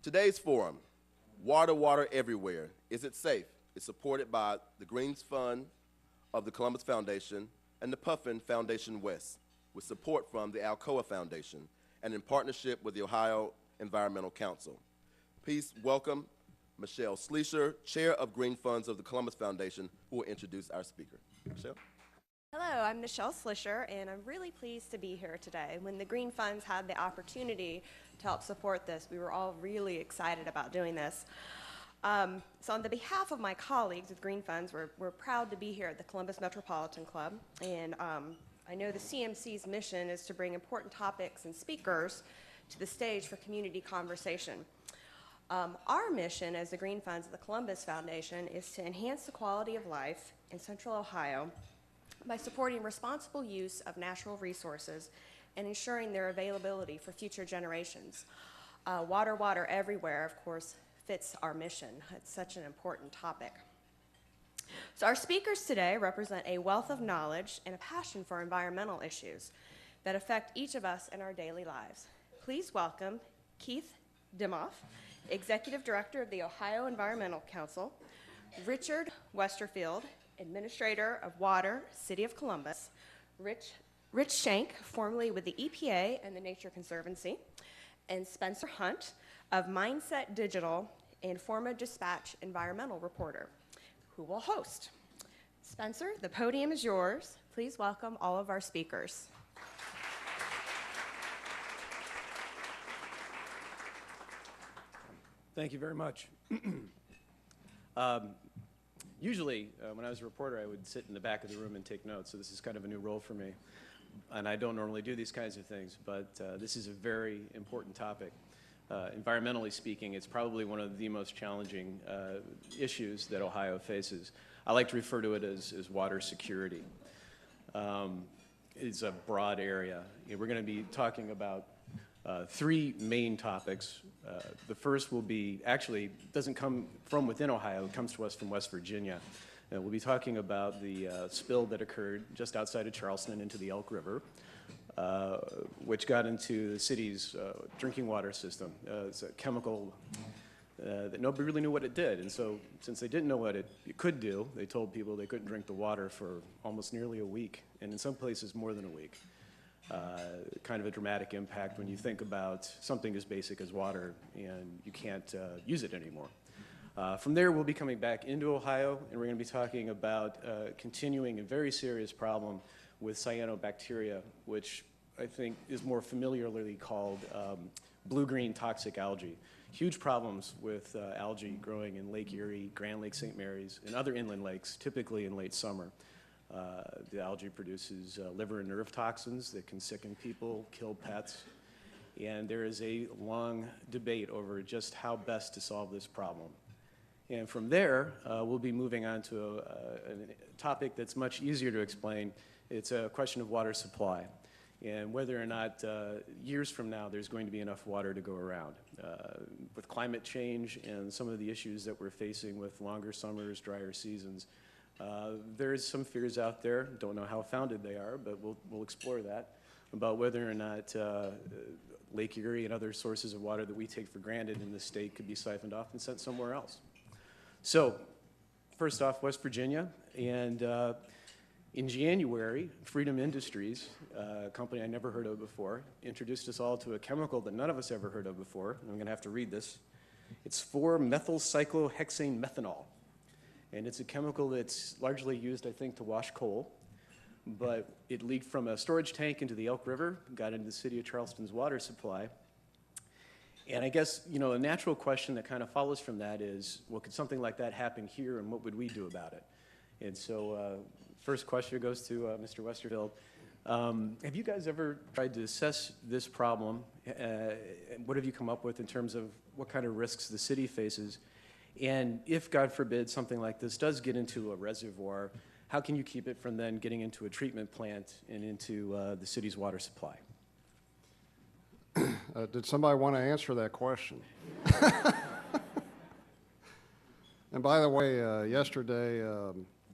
Today's forum, Water Everywhere. Is it safe? Is supported by the Greens Fund of the Columbus Foundation and the Puffin Foundation West, with support from the Alcoa Foundation and in partnership with the Ohio Environmental Council. Please welcome Michelle Schleicher, Chair of Green Funds of the Columbus Foundation, who will introduce our speaker. Michelle? Hello, I'm Michelle Schleicher, and I'm really pleased to be here today. When the Green Funds had the opportunity to help support this, we were all really excited about doing this. So on the behalf of my colleagues with Green Funds, we're proud to be here at the Columbus Metropolitan Club, and I know the CMC's mission is to bring important topics and speakers to the stage for community conversation. Our mission as the Green Funds of the Columbus Foundation is to enhance the quality of life in Central Ohio by supporting responsible use of natural resources and ensuring their availability for future generations. Water everywhere, of course, fits our mission. It's such an important topic. So our speakers today represent a wealth of knowledge and a passion for environmental issues that affect each of us in our daily lives. Please welcome Keith Dimoff, Executive Director of the Ohio Environmental Council, Richard Westerfield, Administrator of Water, City of Columbus, Rich Shank, formerly with the EPA and the Nature Conservancy, and Spencer Hunt of Mindset Digital and former Dispatch environmental reporter, who will host. Spencer, the podium is yours. Please welcome all of our speakers. Thank you very much. Usually, when I was a reporter, I would sit in the back of the room and take notes, so this is kind of a new role for me. And I don't normally do these kinds of things, but this is a very important topic. Environmentally speaking, it's probably one of the most challenging issues that Ohio faces. I like to refer to it as water security. It's a broad area. We're going to be talking about three main topics. The first will be, actually, doesn't come from within Ohio, it comes to us from West Virginia. We'll be talking about the spill that occurred just outside of Charleston into the Elk River, which got into the city's drinking water system. It's a chemical that nobody really knew what it did, and so since they didn't know what it could do, they told people they couldn't drink the water for almost nearly a week, and in some places more than a week. Kind of a dramatic impact when you think about something as basic as water and you can't use it anymore. From there, we'll be coming back into Ohio, and we're going to be talking about continuing a very serious problem with cyanobacteria, which I think is more familiarly called blue-green toxic algae. Huge problems with algae growing in Lake Erie, Grand Lake St. Mary's, and other inland lakes, typically in late summer. The algae produces liver and nerve toxins that can sicken people, kill pets, and there is a long debate over just how best to solve this problem. And from there, we'll be moving on to a topic that's much easier to explain. It's a question of water supply and whether or not years from now there's going to be enough water to go around. With climate change and some of the issues that we're facing with longer summers, drier seasons, there's some fears out there, don't know how founded they are, but we'll explore that, about whether or not Lake Erie and other sources of water that we take for granted in the state could be siphoned off and sent somewhere else. So, first off, West Virginia, and in January, Freedom Industries, a company I never heard of before, introduced us all to a chemical that none of us ever heard of before. I'm going to have to read this. It's 4-methylcyclohexane methanol. And it's a chemical that's largely used, I think, to wash coal. But it leaked from a storage tank into the Elk River, got into the city of Charleston's water supply. And I guess, a natural question that kind of follows from that is, well, could something like that happen here, and what would we do about it? And so first question goes to Mr. Westerfield. Have you guys ever tried to assess this problem? What have you come up with in terms of what kind of risks the city faces? And if, God forbid, something like this does get into a reservoir, how can you keep it from then getting into a treatment plant and into the city's water supply? Did somebody want to answer that question? And by the way, yesterday,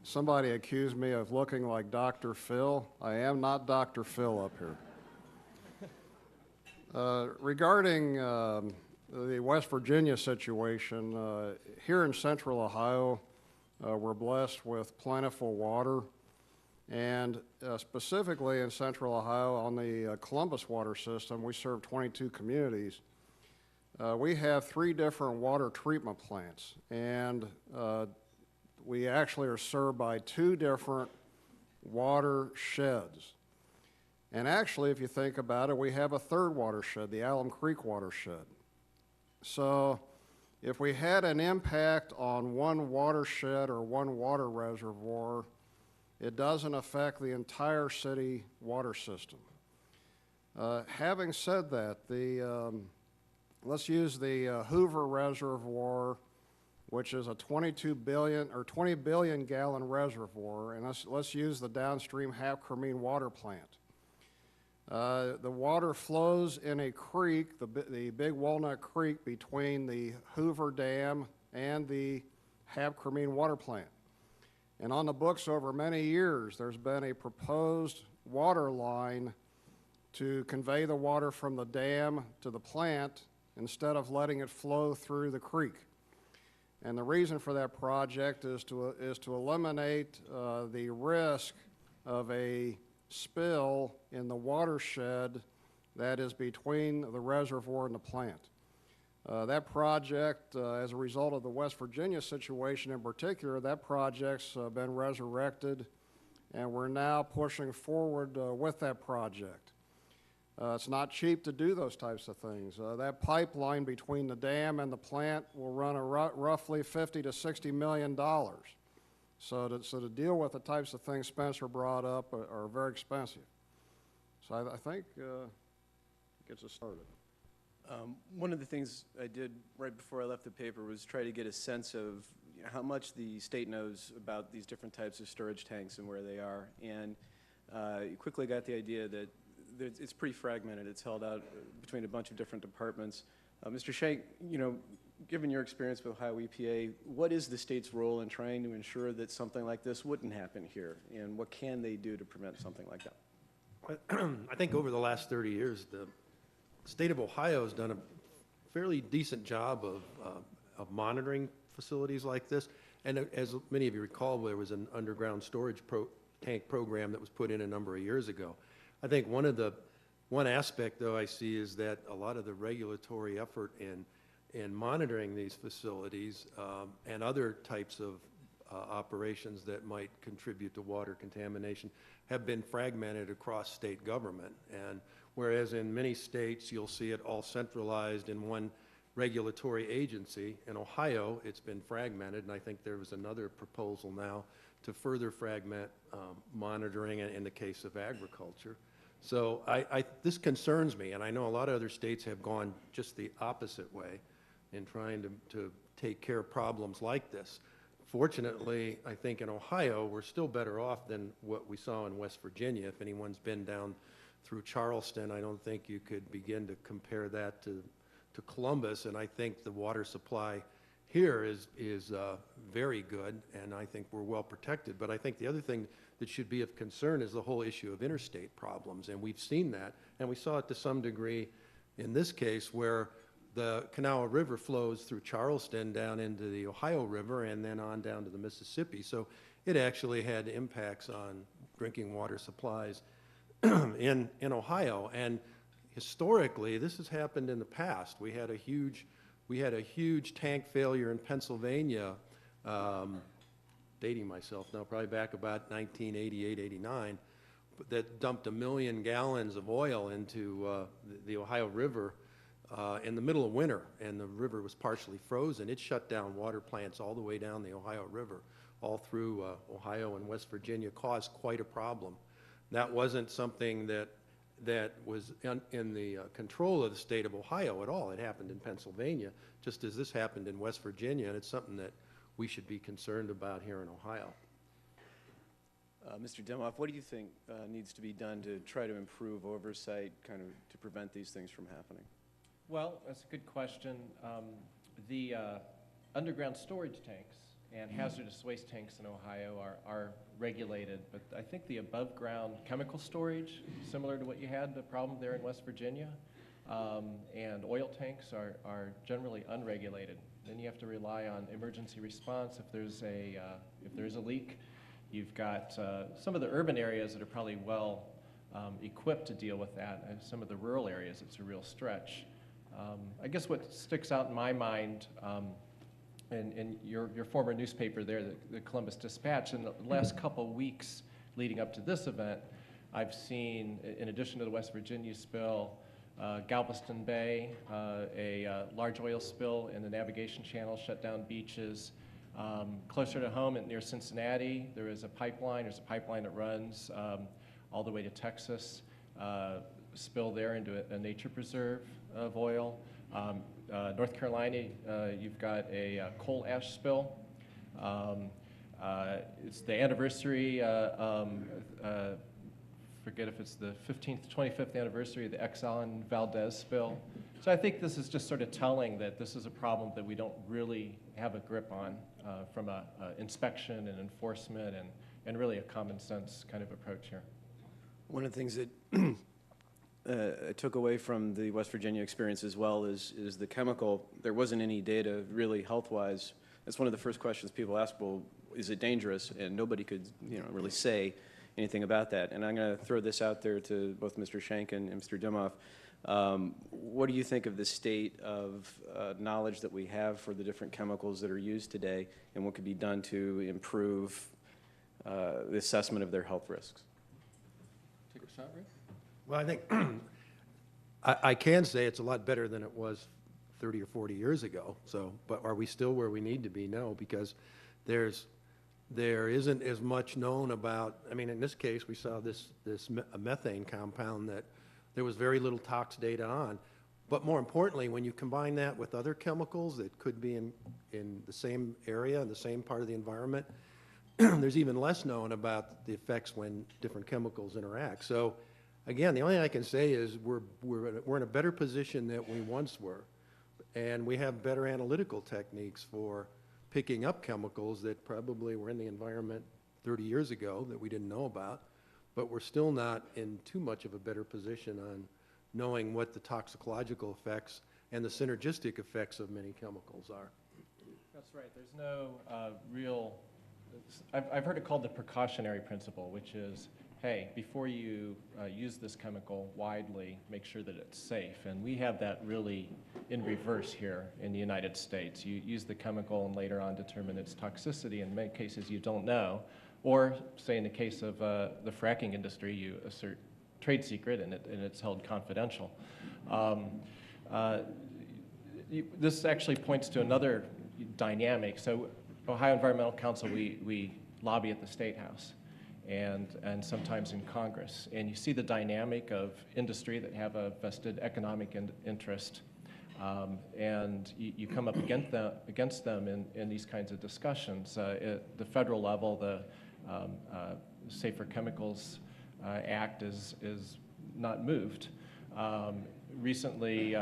somebody accused me of looking like Dr. Phil. I am not Dr. Phil up here. Regarding the West Virginia situation, here in central Ohio, we're blessed with plentiful water. And specifically in central Ohio on the Columbus water system, we serve 22 communities. We have 3 different water treatment plants, and we actually are served by 2 different watersheds. And actually, if you think about it, we have a 3rd watershed, the Alum Creek watershed. So if we had an impact on one watershed or one water reservoir, it doesn't affect the entire city water system. Having said that, let's use the Hoover Reservoir, which is a 22 billion or 20 billion gallon reservoir, and let's use the downstream Half-Cremine water plant. The water flows in a creek, the Big Walnut Creek, between the Hoover Dam and the Half-Cremine water plant. And on the books over many years, there's been a proposed water line to convey the water from the dam to the plant instead of letting it flow through the creek. And the reason for that project is to eliminate the risk of a spill in the watershed that is between the reservoir and the plant. That project, as a result of the West Virginia situation in particular, that project's been resurrected, and we're now pushing forward with that project. It's not cheap to do those types of things. That pipeline between the dam and the plant will run roughly $50 to $60 million. So to deal with the types of things Spencer brought up are very expensive. So I think it gets us started. One of the things I did right before I left the paper was try to get a sense of how much the state knows about these different types of storage tanks and where they are. And you quickly got the idea that it's pretty fragmented. It's held out between a bunch of different departments. Mr. Shank, given your experience with Ohio EPA, what is the state's role in trying to ensure that something like this wouldn't happen here? And what can they do to prevent something like that? I think over the last 30 years, the state of Ohio has done a fairly decent job of monitoring facilities like this. And as many of you recall, there was an underground storage tank program that was put in a number of years ago. I think one aspect, though, I see is that a lot of the regulatory effort in monitoring these facilities and other types of operations that might contribute to water contamination have been fragmented across state government. And whereas in many states you'll see it all centralized in one regulatory agency, in Ohio it's been fragmented, and I think there was another proposal now to further fragment monitoring in the case of agriculture. So this concerns me, and I know a lot of other states have gone just the opposite way in trying to take care of problems like this. Fortunately, I think in Ohio, we're still better off than what we saw in West Virginia. If anyone's been down through Charleston, I don't think you could begin to compare that to Columbus, and I think the water supply here is very good, and I think we're well protected. But I think the other thing that should be of concern is the whole issue of interstate problems, and we've seen that, and we saw it to some degree in this case where the Kanawha River flows through Charleston down into the Ohio River and then on down to the Mississippi. So it actually had impacts on drinking water supplies in Ohio. And historically, this has happened in the past. We had a huge tank failure in Pennsylvania, dating myself now, probably back about 1988, 89, that dumped 1 million gallons of oil into the Ohio River in the middle of winter, and the river was partially frozen. It shut down water plants all the way down the Ohio River, all through Ohio and West Virginia, caused quite a problem. That wasn't something that was in the control of the state of Ohio at all. It happened in Pennsylvania, just as this happened in West Virginia, and it's something that we should be concerned about here in Ohio. Mr. Demoff, what do you think needs to be done to try to improve oversight, kind of to prevent these things from happening? Well, that's a good question. The underground storage tanks and hazardous waste tanks in Ohio are regulated, but I think the above-ground chemical storage, similar to what you had, the problem there in West Virginia, and oil tanks are generally unregulated. Then you have to rely on emergency response if there's a leak. You've got some of the urban areas that are probably well equipped to deal with that, and some of the rural areas it's a real stretch. I guess what sticks out in my mind, in your former newspaper there, the Columbus Dispatch, in the last couple weeks leading up to this event, I've seen, in addition to the West Virginia spill, Galveston Bay, a large oil spill in the navigation channel, shut down beaches. Closer to home near Cincinnati, there's a pipeline that runs all the way to Texas, spill there into a nature preserve of oil. North Carolina, you've got a coal ash spill. It's the anniversary, forget if it's the 15th, 25th anniversary of the Exxon Valdez spill. So I think this is just sort of telling that this is a problem that we don't really have a grip on from a inspection and enforcement and really a common sense kind of approach here. One of the things that I took away from the West Virginia experience as well is the chemical. There wasn't any data really health-wise. That's one of the first questions people ask, well, is it dangerous? And nobody could really say anything about that. And I'm going to throw this out there to both Mr. Schenk and Mr. Dimmoff. What do you think of the state of knowledge that we have for the different chemicals that are used today, and what could be done to improve the assessment of their health risks? Take a shot, Rick? Well, I think I can say it's a lot better than it was 30 or 40 years ago. So, but are we still where we need to be? No, because there isn't as much known about. I mean, in this case, we saw this methane compound that there was very little tox data on. But more importantly, when you combine that with other chemicals that could be in the same area, in the same part of the environment, there's even less known about the effects when different chemicals interact. So, again, the only thing I can say is we're in a better position than we once were, and we have better analytical techniques for picking up chemicals that probably were in the environment 30 years ago that we didn't know about, but we're still not in too much of a better position on knowing what the toxicological effects and the synergistic effects of many chemicals are. That's right. There's no real, I've heard it called the precautionary principle, which is, hey, before you use this chemical widely, make sure that it's safe. And we have that really in reverse here in the United States. You use the chemical and later on determine its toxicity. In many cases, you don't know. Or, say, in the case of the fracking industry, you assert trade secret and it's held confidential. This actually points to another dynamic. So, Ohio Environmental Council, we lobby at the State House and sometimes in Congress. And you see the dynamic of industry that have a vested economic interest. And you come up against them in these kinds of discussions. At the federal level, the Safer Chemicals Act is not moved. Recently,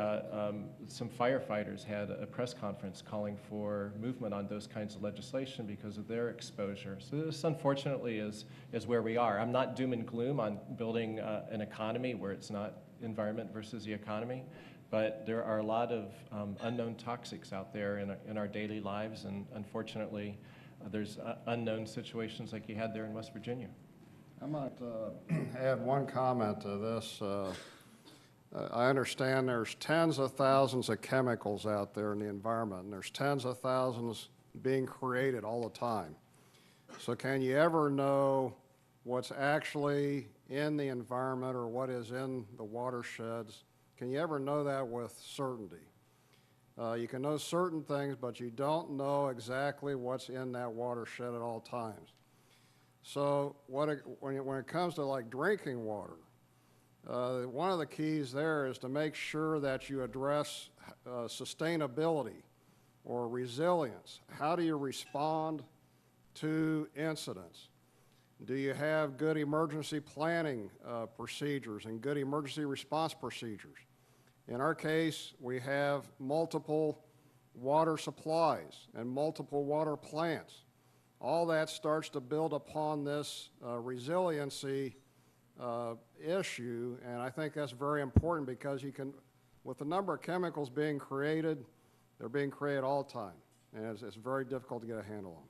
some firefighters had a press conference calling for movement on those kinds of legislation because of their exposure. So this, unfortunately, is where we are. I'm not doom and gloom on building an economy where it's not environment versus the economy, but there are a lot of unknown toxics out there in our daily lives, and unfortunately, there's unknown situations like you had there in West Virginia. I might add one comment to this. I understand there's tens of thousands of chemicals out there in the environment, and there's tens of thousands being created all the time. So can you ever know what's actually in the environment or what is in the watersheds? Can you ever know that with certainty? You can know certain things, but you don't know exactly what's in that watershed at all times. So when it comes to like drinking water, one of the keys there is to make sure that you address sustainability or resilience. How do you respond to incidents? Do you have good emergency planning procedures and good emergency response procedures? In our case, we have multiple water supplies and multiple water plants. All that starts to build upon this resiliency issue, and I think that's very important because you can with the number of chemicals being created, they're being created all the time, and it's very difficult to get a handle on.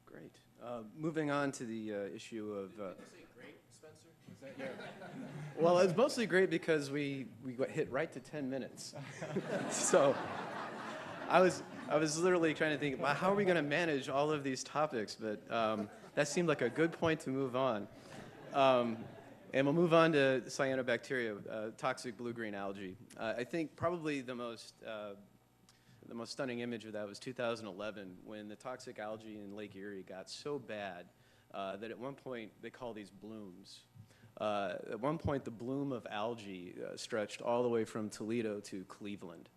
Great. Moving on to the issue of... Did you say great, Spencer? Was that your... Well, it's mostly great because we got hit right to 10 minutes. So I was literally trying to think, well, how are we going to manage all of these topics? But that seemed like a good point to move on. And we'll move on to cyanobacteria, toxic blue-green algae. I think probably the most stunning image of that was 2011, when the toxic algae in Lake Erie got so bad that at one point they call these blooms. At one point, the bloom of algae stretched all the way from Toledo to Cleveland.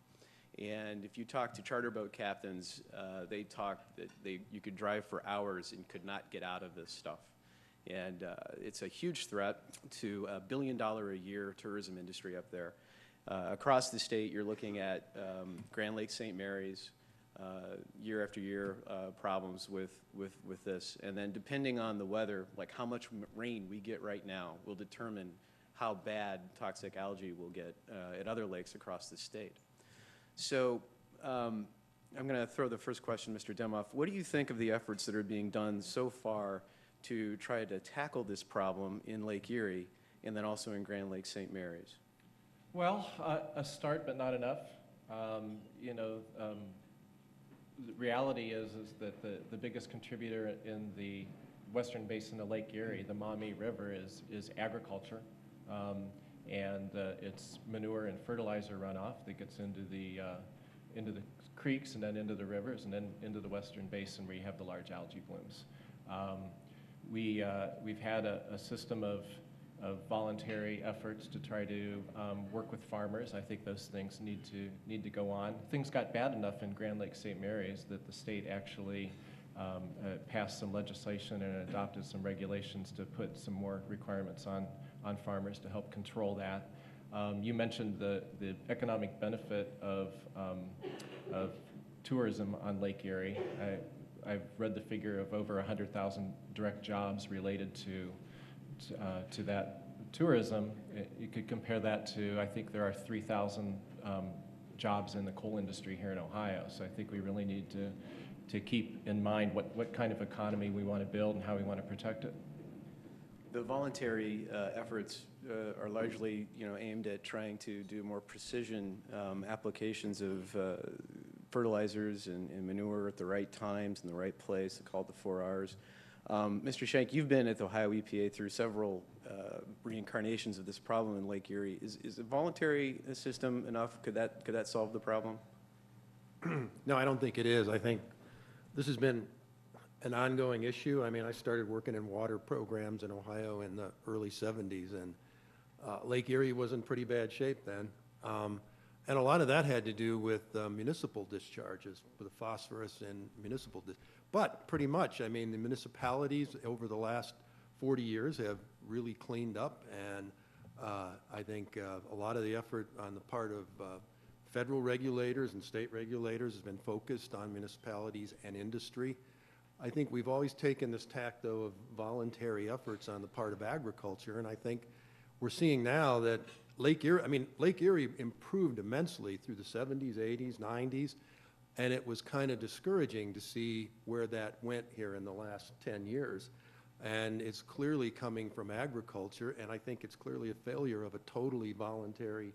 And if you talk to charter boat captains, they talk that you could drive for hours and could not get out of this stuff. And it's a huge threat to $1 billion a year tourism industry up there. Across the state, you're looking at Grand Lake St. Mary's, year after year problems with this. And then depending on the weather, like how much rain we get right now will determine how bad toxic algae will get at other lakes across the state. So I'm going to throw the first question, Mr. Demoff. What do you think of the efforts that are being done so far to try to tackle this problem in Lake Erie and then also in Grand Lake St. Mary's? Well, a start, but not enough. The reality is that the biggest contributor in the western basin of Lake Erie, the Maumee River, is agriculture, and it's manure and fertilizer runoff that gets into the creeks and then into the rivers and then into the western basin where you have the large algae blooms. We've had a system of voluntary efforts to try to work with farmers. I think those things need to go on. Things got bad enough in Grand Lake St. Mary's that the state actually passed some legislation and adopted some regulations to put some more requirements on farmers to help control that. You mentioned the economic benefit of tourism on Lake Erie. I've read the figure of over 100,000 direct jobs related to that tourism. You could compare that to, I think there are 3,000 jobs in the coal industry here in Ohio. So I think we really need to keep in mind what kind of economy we want to build and how we want to protect it. The voluntary efforts are largely, aimed at trying to do more precision applications of fertilizers and manure at the right times in the right place, called the 4 Rs. Mr. Schenk, you've been at the Ohio EPA through several reincarnations of this problem in Lake Erie. Is a voluntary system enough? Could that solve the problem? No, I don't think it is. I think this has been an ongoing issue. I mean, I started working in water programs in Ohio in the early 70s, and Lake Erie was in pretty bad shape then. And a lot of that had to do with municipal discharges, with the phosphorus and municipal But pretty much, I mean, the municipalities over the last 40 years have really cleaned up, and I think a lot of the effort on the part of federal regulators and state regulators has been focused on municipalities and industry. I think we've always taken this tack, though, of voluntary efforts on the part of agriculture, and I think we're seeing now that Lake Erie improved immensely through the 70s, 80s, 90s, and it was kind of discouraging to see where that went here in the last 10 years. And it's clearly coming from agriculture, and I think it's clearly a failure of a totally voluntary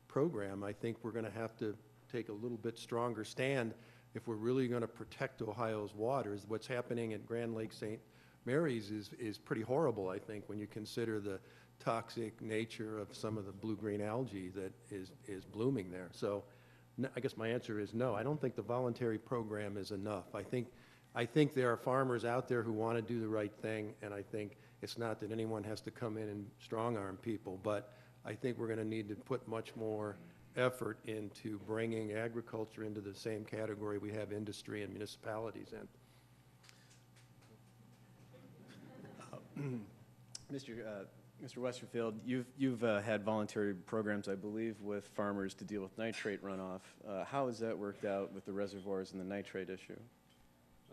program. I think we're going to have to take a little bit stronger stand if we're really going to protect Ohio's waters. What's happening at Grand Lake St. Mary's is pretty horrible, I think, when you consider the toxic nature of some of the blue-green algae that is blooming there. So I guess my answer is no. I don't think the voluntary program is enough. I think there are farmers out there who want to do the right thing, and I think it's not that anyone has to come in and strong-arm people, but I think we're going to need to put much more effort into bringing agriculture into the same category we have industry and municipalities in. Mr. Westerfield, you've had voluntary programs, I believe, with farmers to deal with nitrate runoff. How has that worked out with the reservoirs and the nitrate issue?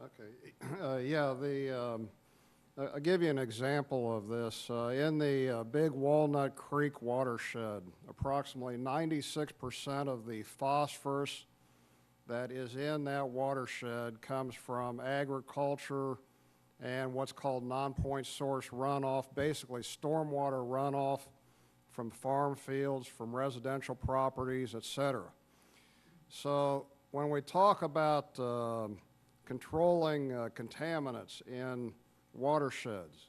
Okay. Yeah, I'll give you an example of this. In the Big Walnut Creek watershed, approximately 96% of the phosphorus that is in that watershed comes from agriculture and what's called non-point source runoff, basically stormwater runoff from farm fields, from residential properties, et cetera. So when we talk about controlling contaminants in watersheds,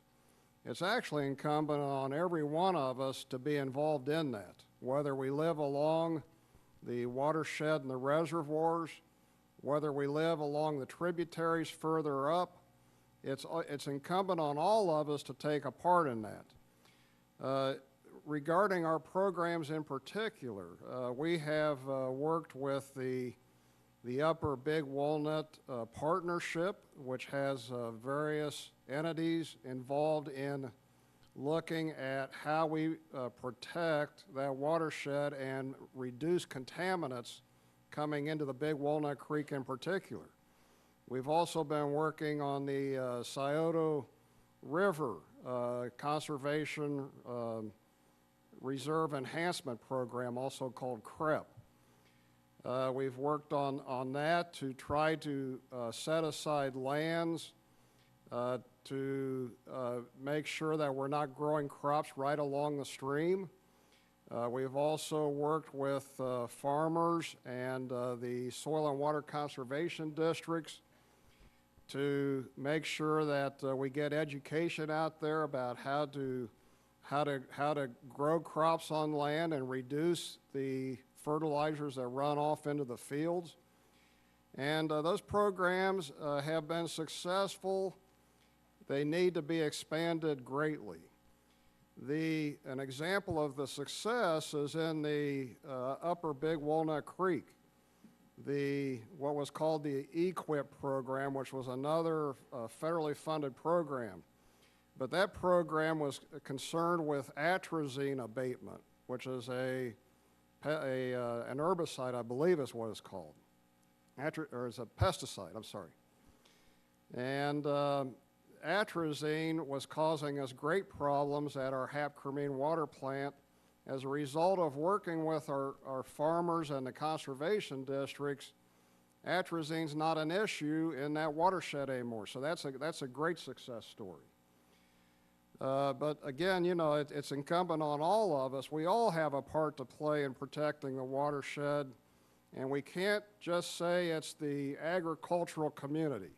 it's actually incumbent on every one of us to be involved in that, whether we live along the watershed and the reservoirs, whether we live along the tributaries further up. It's incumbent on all of us to take a part in that. Regarding our programs in particular, we have worked with the Upper Big Walnut Partnership, which has various entities involved in looking at how we protect that watershed and reduce contaminants coming into the Big Walnut Creek in particular. We've also been working on the Scioto River Conservation Reserve Enhancement Program, also called CREP. We've worked on that to try to set aside lands to make sure that we're not growing crops right along the stream. We've also worked with farmers and the soil and water conservation districts to make sure that we get education out there about how to grow crops on land and reduce the fertilizers that run off into the fields. And those programs have been successful. They need to be expanded greatly. An example of the success is in the Upper Big Walnut Creek, what was called the EQIP program, which was another federally funded program. But that program was concerned with atrazine abatement, which is an herbicide, I believe is what it's called, or it's a pesticide, I'm sorry. And atrazine was causing us great problems at our Hapkermene water plant. As a result of working with our farmers and the conservation districts, atrazine's not an issue in that watershed anymore. So that's a great success story. But again, you know, it's incumbent on all of us. We all have a part to play in protecting the watershed, and we can't just say it's the agricultural community.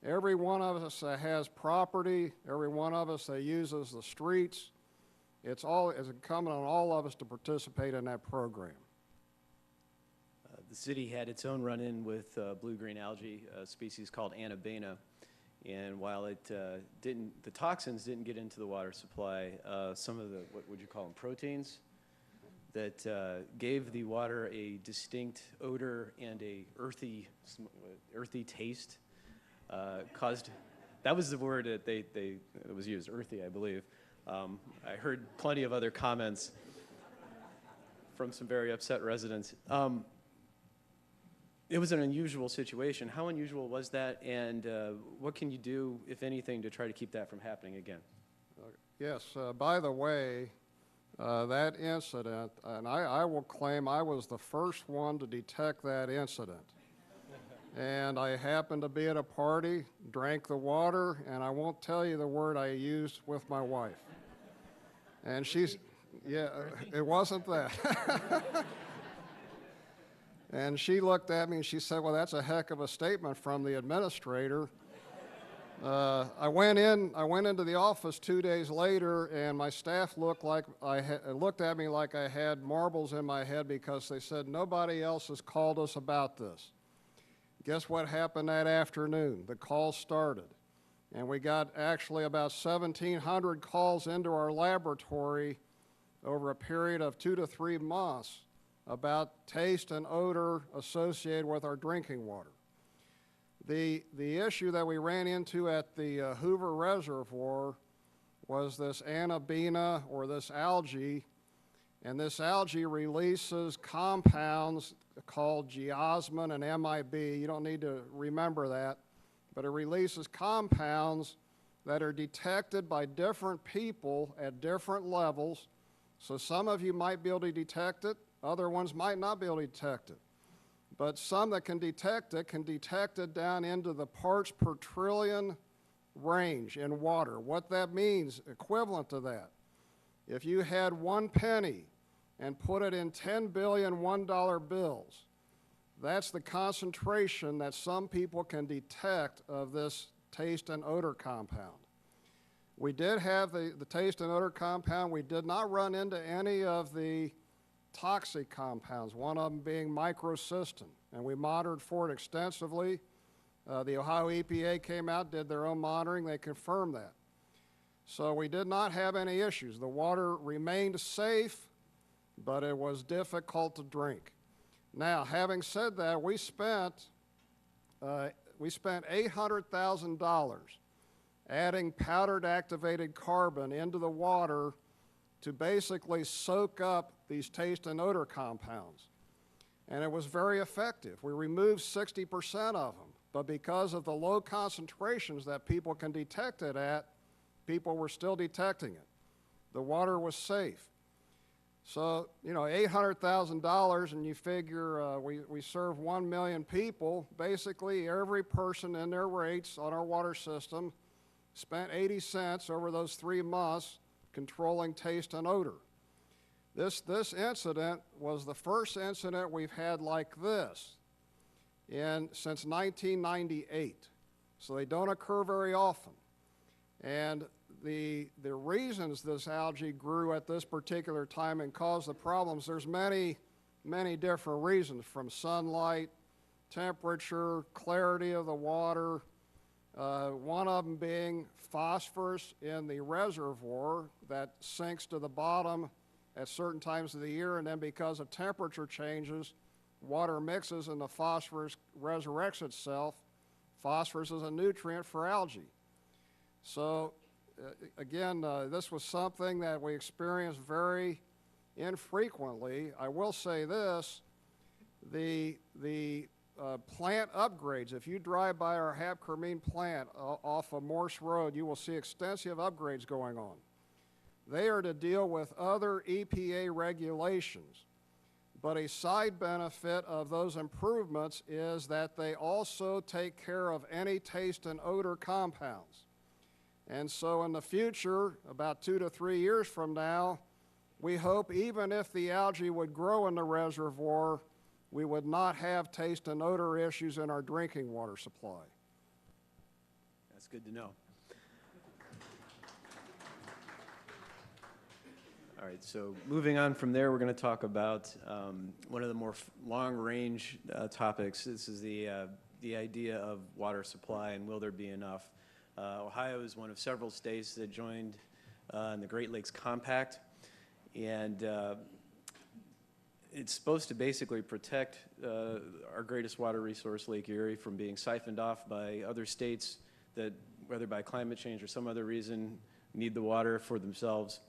Every one of us that has property, every one of us that uses the streets, it's incumbent on all of us to participate in that program. The city had its own run-in with blue-green algae, a species called Anabaena, and while the toxins didn't get into the water supply, some of the, what would you call them, proteins that gave the water a distinct odor and a earthy taste caused, that was the word that that was used, earthy, I believe. I heard plenty of other comments from some very upset residents. It was an unusual situation. How unusual was that, and what can you do, if anything, to try to keep that from happening again? Yes, by the way, that incident, and I will claim I was the first one to detect that incident. And I happened to be at a party, drank the water, and I won't tell you the word I used with my wife. And she's, yeah, it wasn't that. And she looked at me and she said, well, that's a heck of a statement from the administrator. I went into the office 2 days later, and my staff looked at me like I had marbles in my head, because they said nobody else has called us about this. Guess what happened that afternoon? The call started, and we got actually about 1,700 calls into our laboratory over a period of 2 to 3 months about taste and odor associated with our drinking water. The issue that we ran into at the Hoover Reservoir was this Anabaena, or this algae, and this algae releases compounds called geosmin and MIB. You don't need to remember that, but it releases compounds that are detected by different people at different levels. So some of you might be able to detect it, other ones might not be able to detect it. But some that can detect it down into the parts per trillion range in water. What that means, equivalent to that, if you had 1 penny and put it in 10 billion $1 bills, that's the concentration that some people can detect of this taste and odor compound. We did have the taste and odor compound. We did not run into any of the toxic compounds, one of them being microcystin, and we monitored for it extensively. The Ohio EPA came out, did their own monitoring, they confirmed that. So we did not have any issues. The water remained safe, but it was difficult to drink. Now, having said that, we spent $800,000 adding powdered activated carbon into the water to basically soak up these taste and odor compounds. And it was very effective. We removed 60% of them, but because of the low concentrations that people can detect it at, people were still detecting it. The water was safe. So, you know, $800,000, and you figure we serve 1 million people. Basically, every person in their rates on our water system spent 80 cents over those 3 months controlling taste and odor. This incident was the first incident we've had like this since 1998. So they don't occur very often. And the reasons this algae grew at this particular time and caused the problems, there's many different reasons, from sunlight, temperature, clarity of the water, one of them being phosphorus in the reservoir that sinks to the bottom at certain times of the year, and then because of temperature changes, water mixes and the phosphorus resurrects itself. Phosphorus is a nutrient for algae. So again, this was something that we experienced very infrequently. I will say this, the plant upgrades, if you drive by our Hapkermine plant off of Morse Road, you will see extensive upgrades going on. They are to deal with other EPA regulations. But a side benefit of those improvements is that they also take care of any taste and odor compounds. And so in the future, about 2 to 3 years from now, we hope even if the algae would grow in the reservoir, we would not have taste and odor issues in our drinking water supply. That's good to know. All right, so moving on from there, we're going to talk about one of the more long-range topics. This is the idea of water supply and will there be enough. Ohio is one of several states that joined in the Great Lakes Compact, and it's supposed to basically protect our greatest water resource, Lake Erie, from being siphoned off by other states that, whether by climate change or some other reason, need the water for themselves.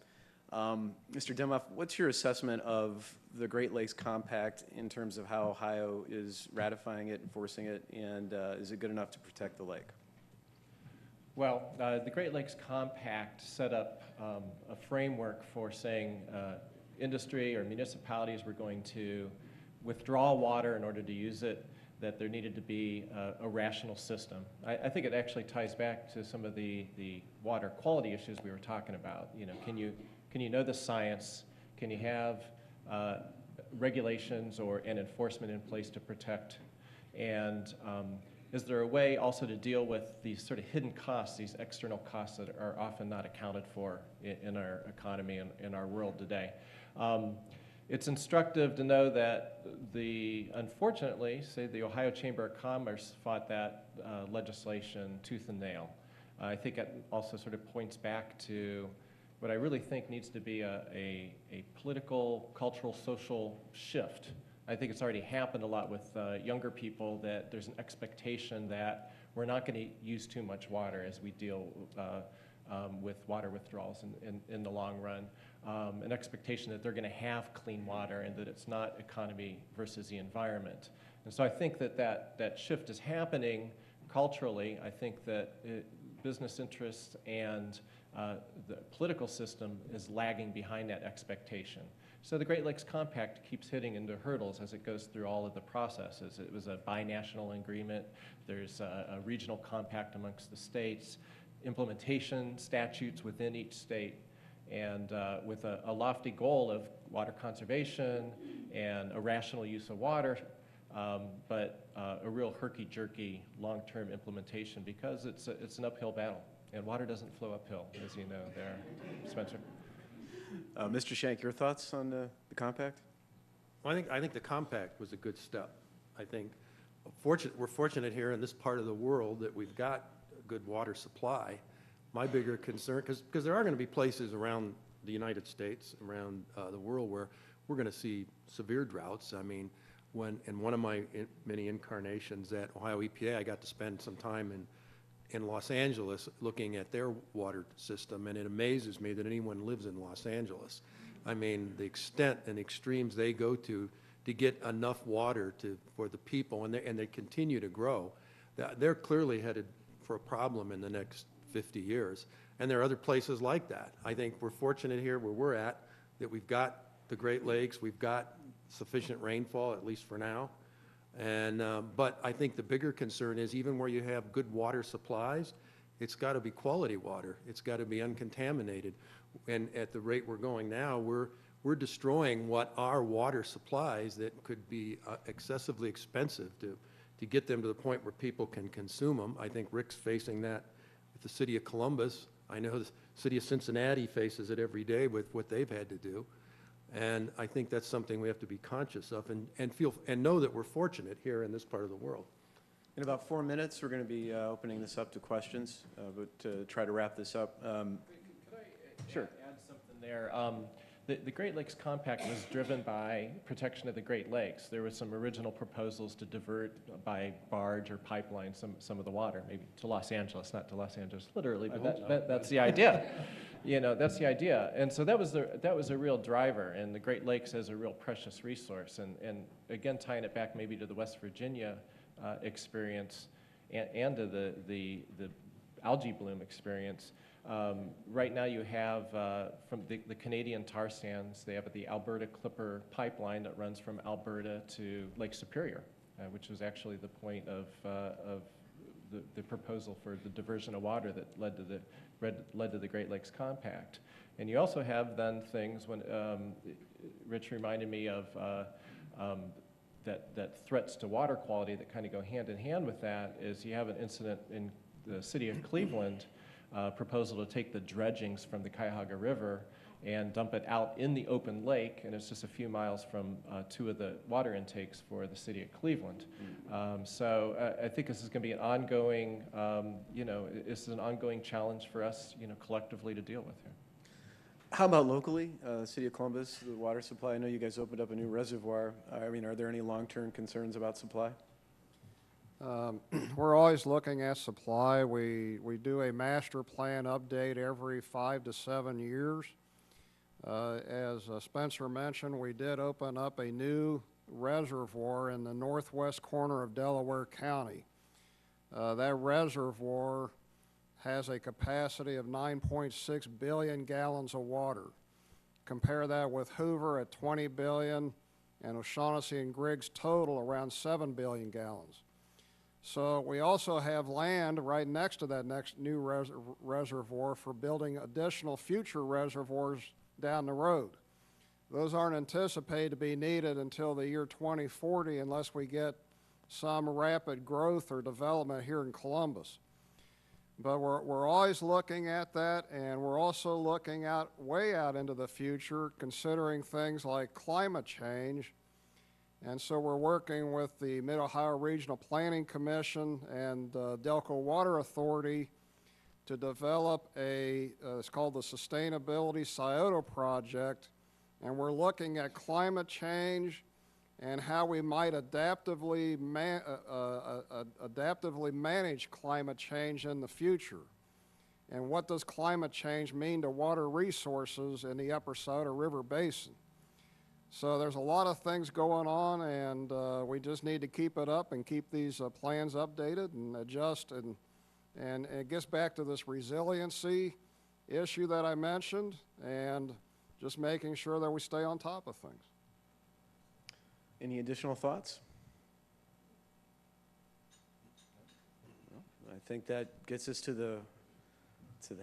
Mr. Demoff, what's your assessment of the Great Lakes Compact in terms of how Ohio is ratifying it, enforcing it, and is it good enough to protect the lake? Well, the Great Lakes Compact set up a framework for saying industry or municipalities were going to withdraw water in order to use it, that there needed to be a rational system. I think it actually ties back to some of the water quality issues we were talking about. You know, can you know the science? Can you have regulations and enforcement in place to protect? And is there a way also to deal with these sort of hidden costs, these external costs that are often not accounted for in our economy and in our world today? It's instructive to know that unfortunately, say the Ohio Chamber of Commerce fought that legislation tooth and nail. I think it also sort of points back to what I really think needs to be a political, cultural, social shift. I think it's already happened a lot with younger people, that there's an expectation that we're not going to use too much water as we deal with water withdrawals in the long run. An expectation that they're going to have clean water and that it's not economy versus the environment. And so I think that shift is happening culturally. I think that business interests and the political system is lagging behind that expectation. So the Great Lakes Compact keeps hitting into hurdles as it goes through all of the processes. It was a binational agreement. There's a regional compact amongst the states, implementation statutes within each state, and with a lofty goal of water conservation and a rational use of water, but a real herky-jerky long-term implementation because it's an uphill battle. And water doesn't flow uphill, as you know there, Spencer. Mr. Shank, your thoughts on the compact? Well, I think the compact was a good step. I think we're fortunate here in this part of the world that we've got a good water supply. My bigger concern, because there are going to be places around the United States, around the world where we're going to see severe droughts. I mean, in one of my many incarnations at Ohio EPA, I got to spend some time in Los Angeles looking at their water system, and it amazes me that anyone lives in Los Angeles. I mean, the extent and extremes they go to get enough water for the people, and they continue to grow. They're clearly headed for a problem in the next 50 years, and there are other places like that. I think we're fortunate here where we're at that we've got the Great Lakes, we've got sufficient rainfall, at least for now. And, but I think the bigger concern is even where you have good water supplies, it's got to be quality water. It's got to be uncontaminated. And at the rate we're going now, we're destroying what are water supplies that could be excessively expensive to get them to the point where people can consume them. I think Rick's facing that with the city of Columbus. I know the city of Cincinnati faces it every day with what they've had to do. And I think that's something we have to be conscious of and know that we're fortunate here in this part of the world. In about 4 minutes, we're going to be opening this up to questions, but to try to wrap this up. Could I Sure. add something there? The Great Lakes Compact was driven by protection of the Great Lakes. There were some original proposals to divert by barge or pipeline some of the water, maybe to Los Angeles, not to Los Angeles literally, but that's the idea. You know, that's the idea. And so that was a real driver, and the Great Lakes as a real precious resource. And again, tying it back maybe to the West Virginia experience and to the algae bloom experience. Right now you have, from the Canadian tar sands, they have the Alberta Clipper pipeline that runs from Alberta to Lake Superior, which was actually the point of the proposal for the diversion of water that led to the Great Lakes Compact. And you also have then things when, Rich reminded me of that threats to water quality that kind of go hand in hand with that is you have an incident in the city of Cleveland, proposal to take the dredgings from the Cuyahoga River and dump it out in the open lake, and it's just a few miles from two of the water intakes for the city of Cleveland. So I think this is going to be an ongoing, this is an ongoing challenge for us, collectively to deal with here. How about locally, City of Columbus, the water supply? I know you guys opened up a new reservoir. I mean, are there any long-term concerns about supply? We're always looking at supply. We do a master plan update every 5 to 7 years. As Spencer mentioned, we did open up a new reservoir in the northwest corner of Delaware County. That reservoir has a capacity of 9.6 billion gallons of water. Compare that with Hoover at 20 billion and O'Shaughnessy and Griggs total around 7 billion gallons. So we also have land right next to that next new reservoir for building additional future reservoirs down the road. Those aren't anticipated to be needed until the year 2040 unless we get some rapid growth or development here in Columbus. But we're always looking at that, and we're also looking way out into the future, considering things like climate change. And so we're working with the Mid-Ohio Regional Planning Commission and Delco Water Authority to develop it's called the Sustainability Scioto Project, and we're looking at climate change and how we might adaptively manage climate change in the future. And what does climate change mean to water resources in the Upper Scioto River Basin? So there's a lot of things going on, and we just need to keep it up and keep these plans updated and adjust and And it gets back to this resiliency issue that I mentioned, and just making sure that we stay on top of things. Any additional thoughts? I think that gets us to the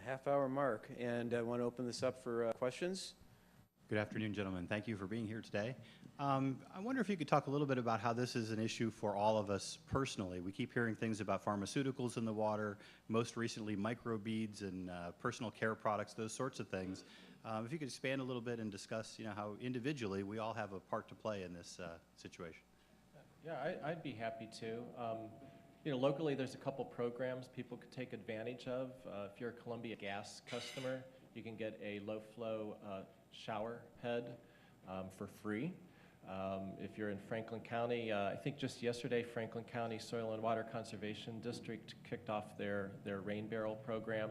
half-hour mark, and I want to open this up for questions. Good afternoon, gentlemen. Thank you for being here today. I wonder if you could talk a little bit about how this is an issue for all of us personally. We keep hearing things about pharmaceuticals in the water, most recently microbeads and personal care products, those sorts of things. If you could expand a little bit and discuss, how individually we all have a part to play in this situation. Yeah, I'd be happy to. Locally there's a couple programs people could take advantage of. If you're a Columbia Gas customer, you can get a low-flow shower head for free. If you're in Franklin County, I think just yesterday Franklin County Soil and Water Conservation District kicked off their rain barrel program.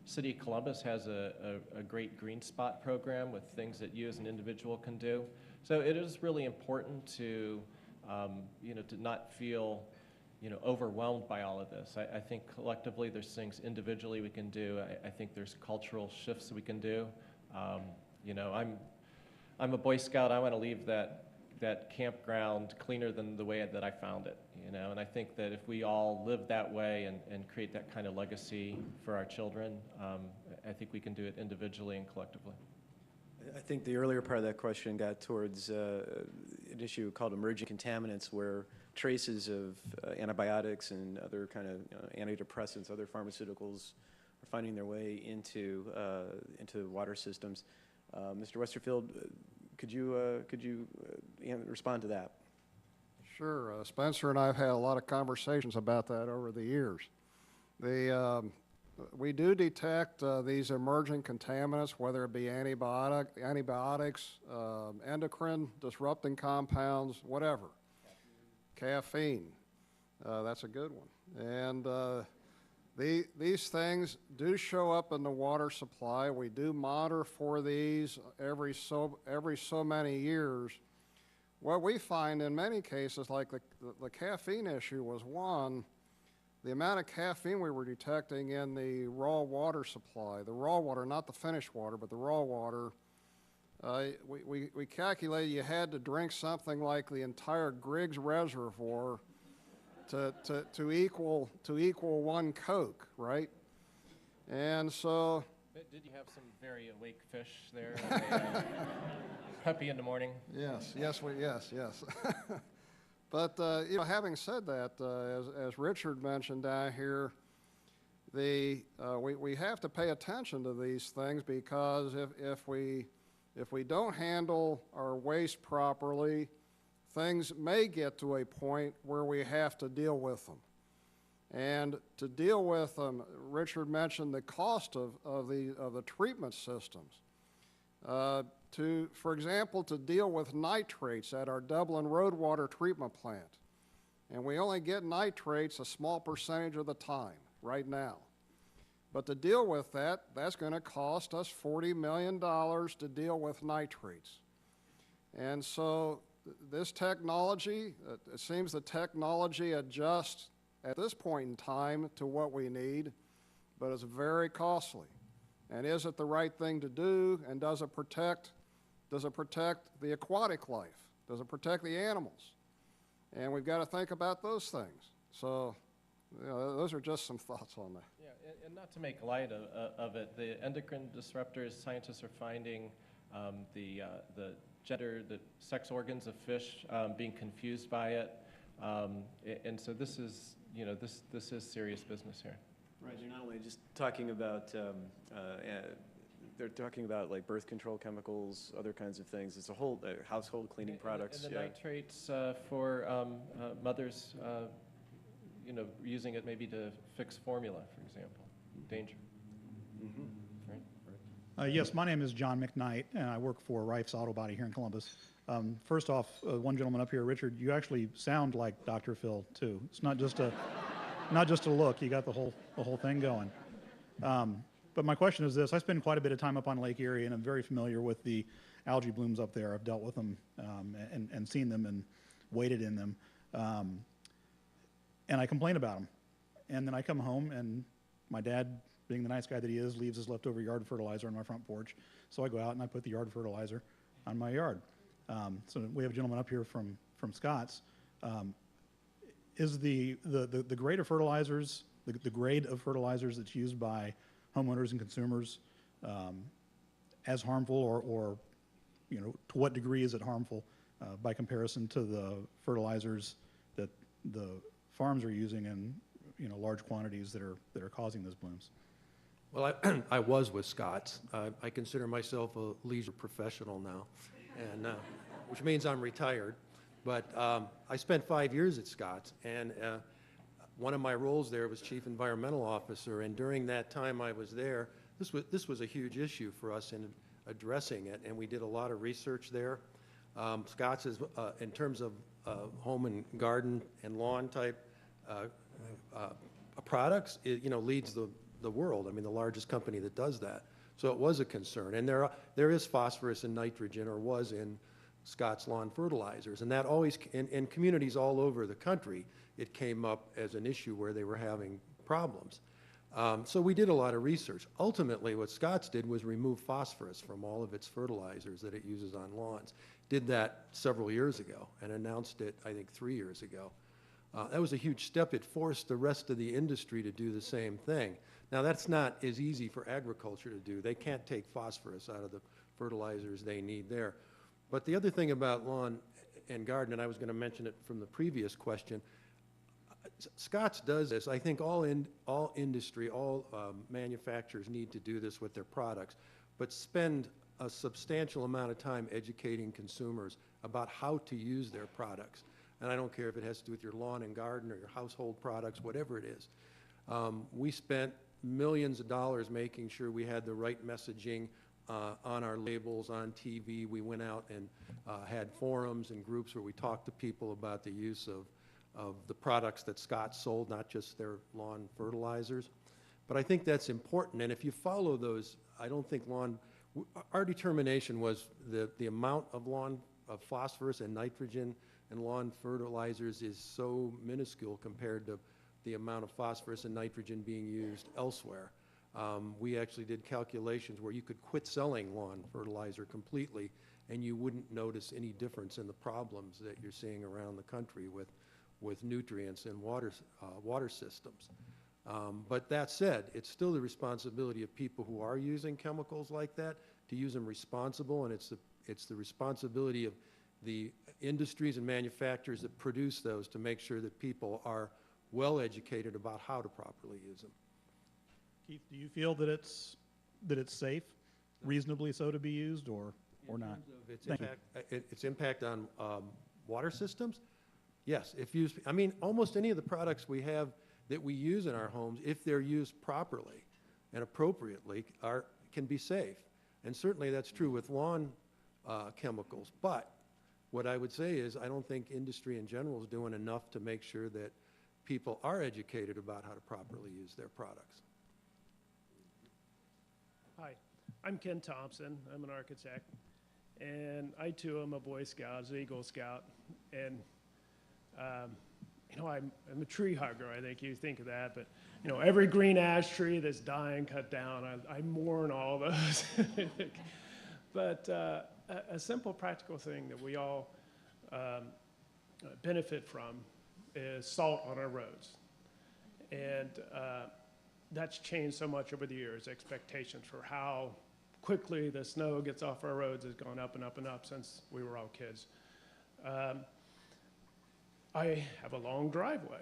City of Columbus has a great green spot program with things that you as an individual can do. So it is really important to not feel overwhelmed by all of this. I think collectively there's things individually we can do. I think there's cultural shifts we can do. I'm a Boy Scout. I want to leave that campground cleaner than the way that I found it, and I think that if we all live that way and create that kind of legacy for our children, I think we can do it individually and collectively. I think the earlier part of that question got towards an issue called emerging contaminants, where traces of antibiotics and other kind of antidepressants, other pharmaceuticals are finding their way into water systems. Mr. Westerfield, could you respond to that? Sure. Spencer and I have had a lot of conversations about that over the years. We do detect these emerging contaminants, whether it be antibiotics, endocrine disrupting compounds, whatever. Caffeine, that's a good one. And these things do show up in the water supply. We do monitor for these every so many years. What we find in many cases, like the caffeine issue was one, the amount of caffeine we were detecting in the raw water supply, the raw water, not the finished water, but the raw water, we calculated you had to drink something like the entire Griggs Reservoir to equal one Coke, right? And so. Did you have some very awake fish there? Puppy in the morning. Yes. But having said that, as Richard mentioned down here, we have to pay attention to these things, because if we don't handle our waste properly, things may get to a point where we have to deal with them. And to deal with them, Richard mentioned the cost of the treatment systems. For example, to deal with nitrates at our Dublin Road Water Treatment Plant. And we only get nitrates a small percentage of the time right now. But to deal with that, that's going to cost us $40 million to deal with nitrates. And so this technology, it seems the technology adjusts at this point in time to what we need, but it's very costly. And is it the right thing to do? And does it protect the aquatic life? Does it protect the animals? And we've got to think about those things. So, those are just some thoughts on that. Yeah, and not to make light of it, the endocrine disruptors, scientists are finding the sex organs of fish being confused by it, and so this is serious business here. Right, you're not only just talking about, they're talking about like birth control chemicals, other kinds of things. It's a whole household cleaning products. And the nitrates for mothers, using it maybe to fix formula, for example. Danger. Mm-hmm. Right? Yes, my name is John McKnight, and I work for Rife's Auto Body here in Columbus. First off, one gentleman up here, Richard, you actually sound like Dr. Phil, too. It's not just a look. You got the whole thing going. But my question is this. I spend quite a bit of time up on Lake Erie, and I'm very familiar with the algae blooms up there. I've dealt with them and seen them and waded in them. And I complain about them. And then I come home, and My dad, being the nice guy that he is, leaves his leftover yard fertilizer on my front porch. So I go out and I put the yard fertilizer on my yard. So we have a gentleman up here from Scott's. Is the grade of fertilizers, the grade of fertilizers that's used by homeowners and consumers as harmful, or you know, to what degree is it harmful by comparison to the fertilizers that the farms are using in, you know, large quantities that are causing those blooms? Well, I was with Scott's. I consider myself a leisure professional now, and which means I'm retired. But I spent 5 years at Scott's, and one of my roles there was chief environmental officer. And during that time I was there, this was a huge issue for us in addressing it, and we did a lot of research there. Scott's is, in terms of home and garden and lawn type products, it, you know, leads the world. I mean, the largest company that does that. So it was a concern. And there is phosphorus and nitrogen, or was in Scott's lawn fertilizers. And that always, in communities all over the country, it came up as an issue where they were having problems. So we did a lot of research. Ultimately, what Scott's did was remove phosphorus from all of its fertilizers that it uses on lawns. Did that several years ago and announced it, I think, 3 years ago. That was a huge step. It forced the rest of the industry to do the same thing. Now, that's not as easy for agriculture to do. They can't take phosphorus out of the fertilizers they need there. But the other thing about lawn and garden, and I was going to mention it from the previous question, Scott's does this. I think all industry, all manufacturers need to do this with their products, but spend a substantial amount of time educating consumers about how to use their products. And I don't care if it has to do with your lawn and garden or your household products, whatever it is. We spent millions of dollars making sure we had the right messaging on our labels, on TV. We went out and had forums and groups where we talked to people about the use of the products that Scott sold, not just their lawn fertilizers. But I think that's important, and if you follow those, I don't think our determination was the amount of phosphorus and nitrogen and lawn fertilizers is so minuscule compared to the amount of phosphorus and nitrogen being used elsewhere. We actually did calculations where you could quit selling lawn fertilizer completely and you wouldn't notice any difference in the problems that you're seeing around the country with nutrients and water systems. But that said, it's still the responsibility of people who are using chemicals like that to use them responsible, and it's the responsibility of the industries and manufacturers that produce those to make sure that people are well educated about how to properly use them. Keith, do you feel that it's safe, reasonably so, to be used, or not? In terms of its impact on water systems, yes. If used, I mean, almost any of the products we have that we use in our homes, if they're used properly and appropriately, can be safe. And certainly that's true with lawn chemicals. But what I would say is I don't think industry in general is doing enough to make sure that people are educated about how to properly use their products. Hi, I'm Ken Thompson. I'm an architect. And I, too, am a Boy Scout, an Eagle Scout. And, you know, I'm a tree hugger. I think you think of that. But, you know, every green ash tree that's dying, cut down, I mourn all those. But a simple practical thing that we all benefit from is salt on our roads. And that's changed so much over the years. Expectations for how quickly the snow gets off our roads has gone up and up and up since we were all kids. I have a long driveway.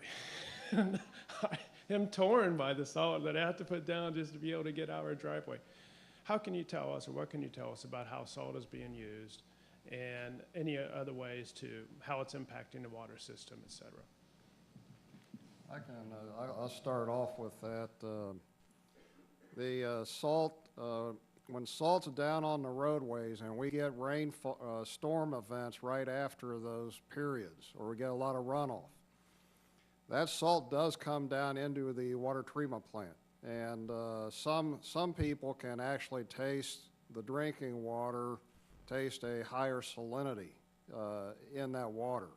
And I am torn by the salt that I have to put down just to be able to get out of our driveway. How can you tell us, or what can you tell us about how salt is being used and any other ways to how it's impacting the water system, et cetera? I'll start off with that. The salt, when salt's down on the roadways and we get storm events right after those periods, or we get a lot of runoff, that salt does come down into the water treatment plant. And some people can actually taste the drinking water, taste a higher salinity in that water.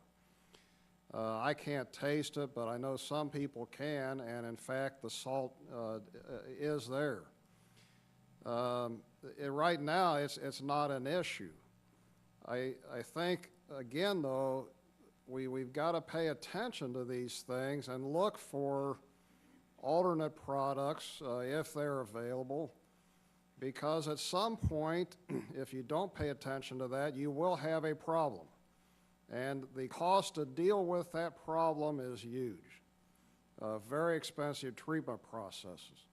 I can't taste it, but I know some people can, and in fact, the salt is there. Right now, it's not an issue. I think, again, though, we've got to pay attention to these things and look for alternate products if they're available, because at some point, if you don't pay attention to that, you will have a problem. And the cost to deal with that problem is huge. Very expensive treatment processes.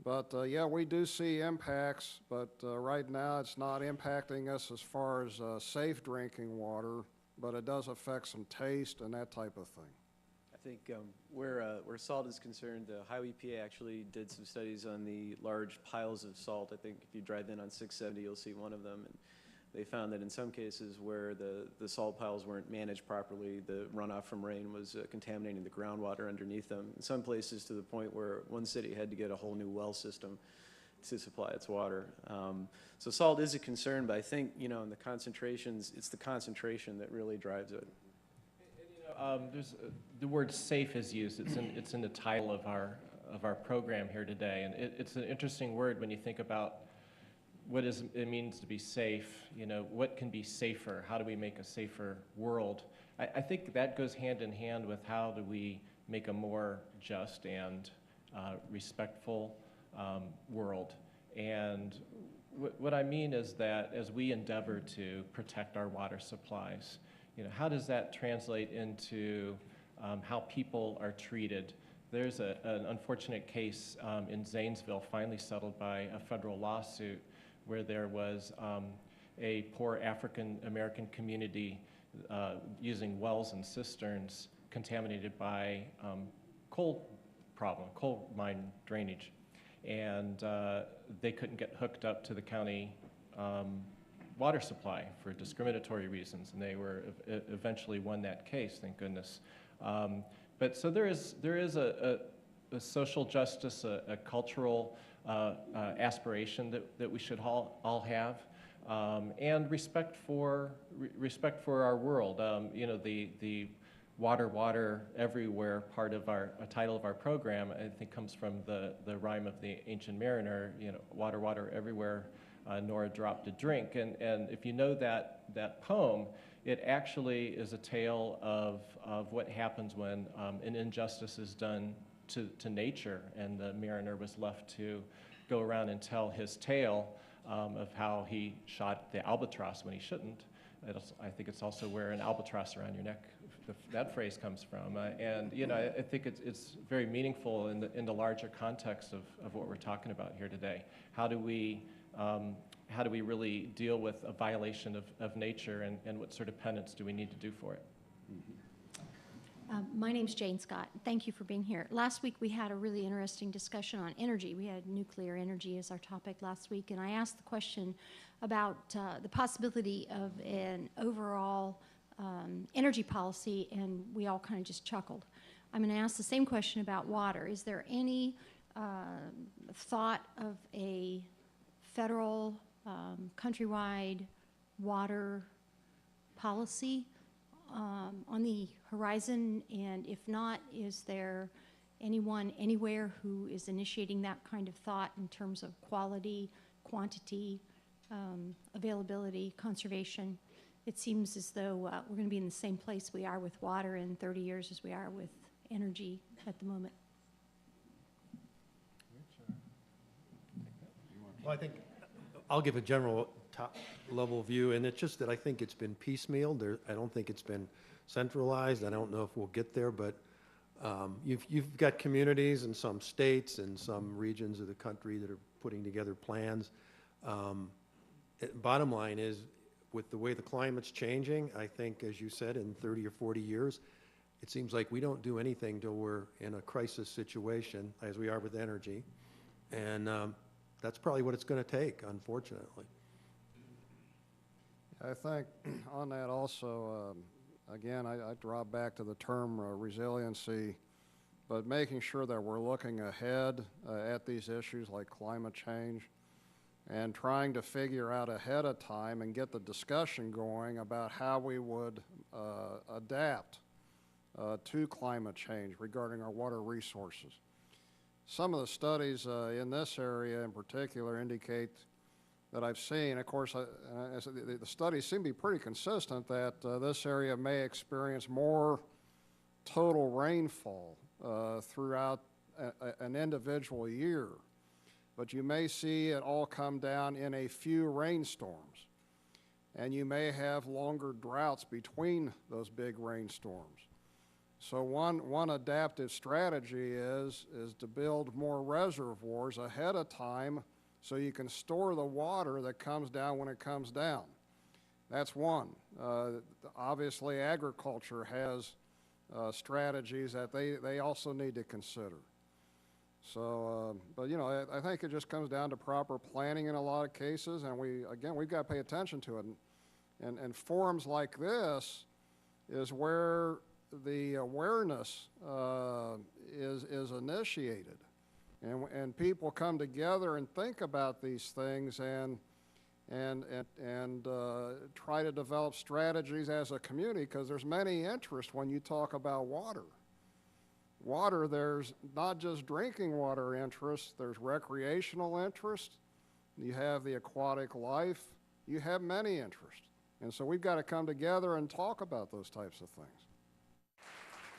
But yeah, we do see impacts, but right now it's not impacting us as far as safe drinking water, but it does affect some taste and that type of thing. I think where salt is concerned, the Ohio EPA actually did some studies on the large piles of salt. I think if you drive in on 670, you'll see one of them. And they found that in some cases where the salt piles weren't managed properly, the runoff from rain was contaminating the groundwater underneath them. In some places to the point where one city had to get a whole new well system to supply its water. So salt is a concern, but I think, in the concentrations, it's the concentration that really drives it. There's the word "safe" is used. It's in the title of our program here today, and it's an interesting word when you think about what it means to be safe. What can be safer? How do we make a safer world? I think that goes hand in hand with how do we make a more just and respectful world. And what I mean is that as we endeavor to protect our water supplies, how does that translate into how people are treated? There's an unfortunate case in Zanesville, finally settled by a federal lawsuit, where there was a poor African-American community using wells and cisterns contaminated by coal mine drainage. And they couldn't get hooked up to the county water supply for discriminatory reasons, and they were eventually won that case, thank goodness. But so there is a social justice, a cultural aspiration that we should all have, and respect for our world. The water everywhere part of a title of our program, I think, comes from the rhyme of the ancient mariner. Water everywhere, nor a drop to drink. And if you know that poem, it actually is a tale of what happens when an injustice is done to nature, and the mariner was left to go around and tell his tale of how he shot the albatross when he shouldn't. I think it's also where an albatross around your neck, that phrase comes from. And I think it's very meaningful in the larger context of what we're talking about here today. How do we really deal with a violation of nature, and what sort of penance do we need to do for it? My name's Jane Scott. Thank you for being here. Last week we had a really interesting discussion on energy. We had nuclear energy as our topic last week, and I asked the question about the possibility of an overall energy policy, and we all kind of just chuckled. I'm going to ask the same question about water. Is there any thought of a federal, countrywide water policy on the horizon? And if not, is there anyone anywhere who is initiating that kind of thought in terms of quality, quantity, availability, conservation? It seems as though we're going to be in the same place we are with water in 30 years as we are with energy at the moment. Well, I think I'll give a general top-level view, and it's just that I think it's been piecemeal. I don't think it's been centralized. I don't know if we'll get there, but you've got communities in some states and some regions of the country that are putting together plans. Bottom line is, with the way the climate's changing, I think, as you said, in 30 or 40 years, it seems like we don't do anything till we're in a crisis situation, as we are with energy. And that's probably what it's going to take, unfortunately. I think on that also, again, I draw back to the term resiliency, but making sure that we're looking ahead at these issues like climate change and trying to figure out ahead of time and get the discussion going about how we would adapt to climate change regarding our water resources. Some of the studies in this area in particular indicate that I've seen, of course, the studies seem to be pretty consistent that this area may experience more total rainfall throughout an individual year. But you may see it all come down in a few rainstorms. And you may have longer droughts between those big rainstorms. So one adaptive strategy is to build more reservoirs ahead of time so you can store the water that comes down when it comes down. That's one. Obviously, agriculture has strategies that they also need to consider. So, but you know, I think it just comes down to proper planning in a lot of cases, and we've got to pay attention to it. And forums like this is where the awareness is initiated, and people come together and think about these things and try to develop strategies as a community, because there's many interests when you talk about water. Water, there's not just drinking water interests, there's recreational interests, you have the aquatic life, you have many interests. And so we've got to come together and talk about those types of things.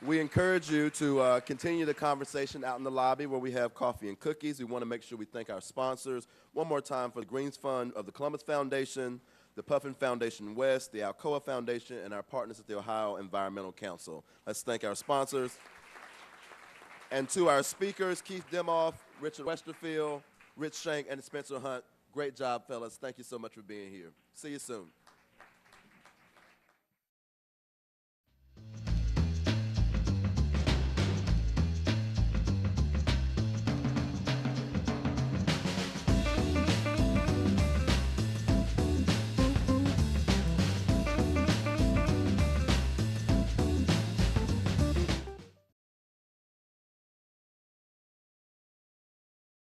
We encourage you to continue the conversation out in the lobby where we have coffee and cookies. We want to make sure we thank our sponsors. One more time for the Greens Fund of the Columbus Foundation, the Puffin Foundation West, the Alcoa Foundation, and our partners at the Ohio Environmental Council. Let's thank our sponsors. And to our speakers, Keith Demoff, Richard Westerfield, Rich Shank, and Spencer Hunt, great job, fellas. Thank you so much for being here. See you soon.